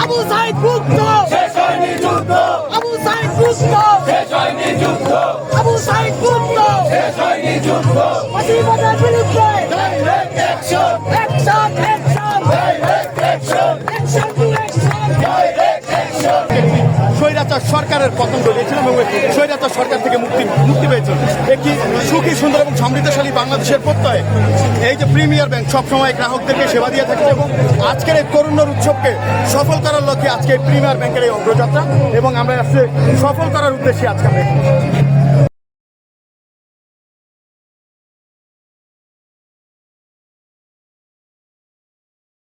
আবু সাইদ মুক্ত, শেষ হয়নি যুদ্ধ। আবু সাইদ মুক্ত, শেষ হয়নি যুদ্ধ। আবু সাইদ মুক্ত, শেষ হয়নি যুদ্ধ। ফাঁসিবাদের বিরুদ্ধে direct action, action, action, direct action, action to action, direct action. স্বৈরাচার সরকারের পতন ঘটিয়েছিল এবং স্বৈরাচার সরকার থেকে মুক্তি পেয়েছিল একটি সুখী, সুন্দর এবং সমৃদ্ধশালী বাংলাদেশের প্রত্যয়ে এই যে প্রিমিয়ার ব্যাংক সবসময় গ্রাহকদেরকে সেবা দিয়ে থাকে এবং আজকের এই তরুণের উৎসবকে সফল করার লক্ষ্যে আজকে প্রিমিয়ার ব্যাংকের এই অগ্রযাত্রা এবং আমরা আজকে সফল করার উদ্দেশ্যে আজকে আমরা